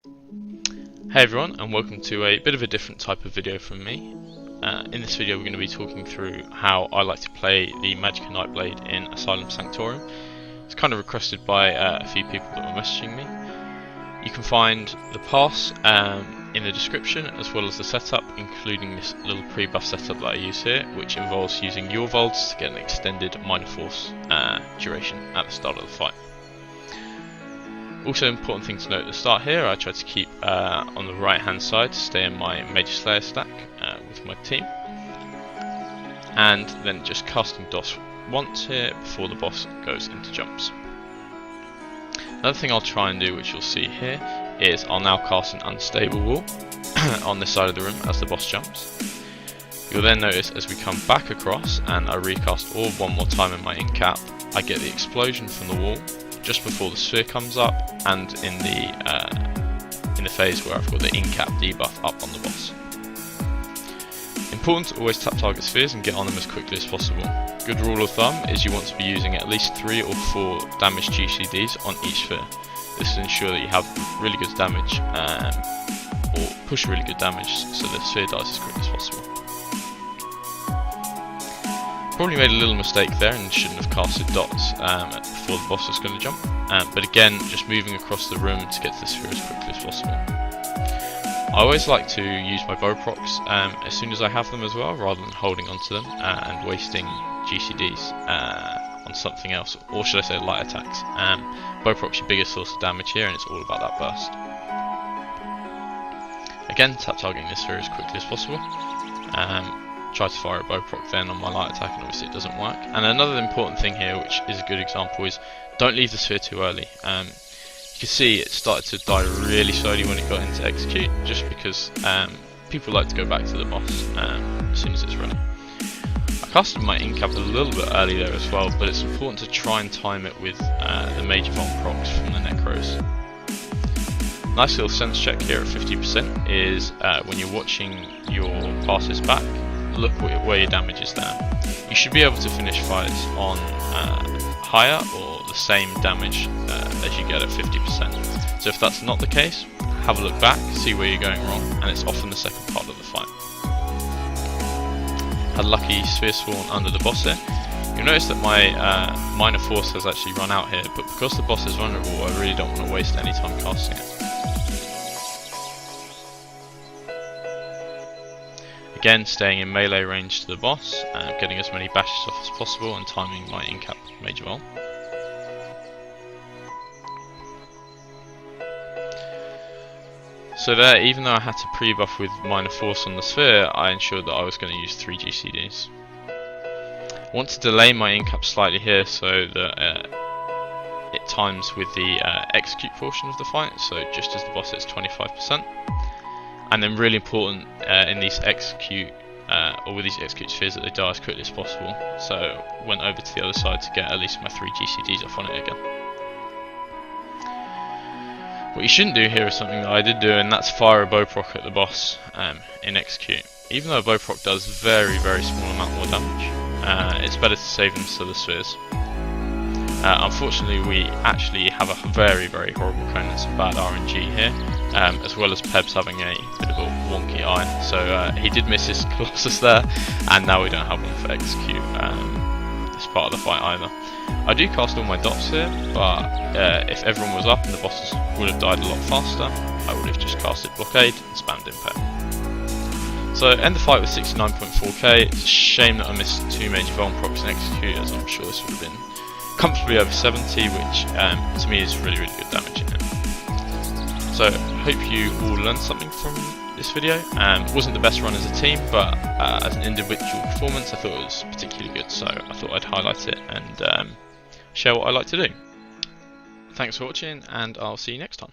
Hey everyone, and welcome to a bit of a different type of video from me. In this video we're going to be talking through how I like to play the Magicka Nightblade in Asylum Sanctorium. It's kind of requested by a few people that were messaging me. You can find the pass in the description, as well as the setup, including this little pre-buff setup that I use here, which involves using Jorvulds to get an extended minor force duration at the start of the fight. Also, important thing to note at the start here, I try to keep on the right hand side to stay in my Major Slayer stack with my team, and then just casting DOS once here before the boss goes into jumps. Another thing I'll try and do, which you'll see here, is I'll now cast an unstable wall on this side of the room as the boss jumps. You'll then notice as we come back across and I recast orb one more time in my in-cap, I get the explosion from the wall just before the sphere comes up, and in the phase where I've got the in-cap debuff up on the boss. Important to always tap target spheres and get on them as quickly as possible. Good rule of thumb is you want to be using at least 3 or 4 damage GCDs on each sphere. This will ensure that you have really good damage, or push really good damage, so the sphere dies as quickly as possible. Probably made a little mistake there and shouldn't have casted dots before the boss was going to jump, but again, just moving across the room to get to the sphere as quickly as possible. I always like to use my bow procs as soon as I have them as well, rather than holding onto them and wasting GCDs on something else, or should I say light attacks. Bow proc's your biggest source of damage here, and it's all about that burst. Again, tap targeting this sphere as quickly as possible. Try to fire a bow proc then on my light attack, and obviously it doesn't work. And another important thing here, which is a good example, is don't leave the sphere too early. You can see it started to die really slowly when it got into execute, just because people like to go back to the boss as soon as it's running. I casted my in-cap a little bit early there as well, but it's important to try and time it with the major Von procs from the Necros. Nice little sense check here at 50% is when you're watching your passes back, look where your damage is there. You should be able to finish fights on higher or the same damage as you get at 50%. So if that's not the case, have a look back, see where you're going wrong, and it's often the second part of the fight. Had lucky sphere spawn under the boss here. You'll notice that my minor force has actually run out here, but because the boss is vulnerable, I really don't want to waste any time casting it. Again, staying in melee range to the boss, getting as many bashes off as possible, and timing my in-cap major vol. So there, even though I had to pre-buff with minor force on the sphere, I ensured that I was going to use 3 GCDs. I want to delay my in-cap slightly here so that it times with the execute portion of the fight, so just as the boss hits 25%. And then really important in these execute, or with these execute spheres, that they die as quickly as possible. So went over to the other side to get at least my 3 GCDs off on it again. What you shouldn't do here is something that I did do, and that's fire a bow proc at the boss in execute. Even though a bow proc does very small amount more damage, it's better to save them to the spheres. Unfortunately, we actually have a very horrible cone and some bad RNG here, as well as Pebs having a bit of a wonky eye. So he did miss his Colossus there, and now we don't have one for execute this part of the fight either. I do cast all my dots here, but if everyone was up and the bosses would have died a lot faster, I would have just casted blockade and spammed Impale. So end the fight with 69.4k. It's a shame that I missed 2 major Vuln procs and execute, as I'm sure this would have been comfortably over 70, which to me is really good damage in it. So hope you all learned something from this video. It wasn't the best run as a team, but as an individual performance I thought it was particularly good, so I thought I'd highlight it and share what I like to do. Thanks for watching, and I'll see you next time.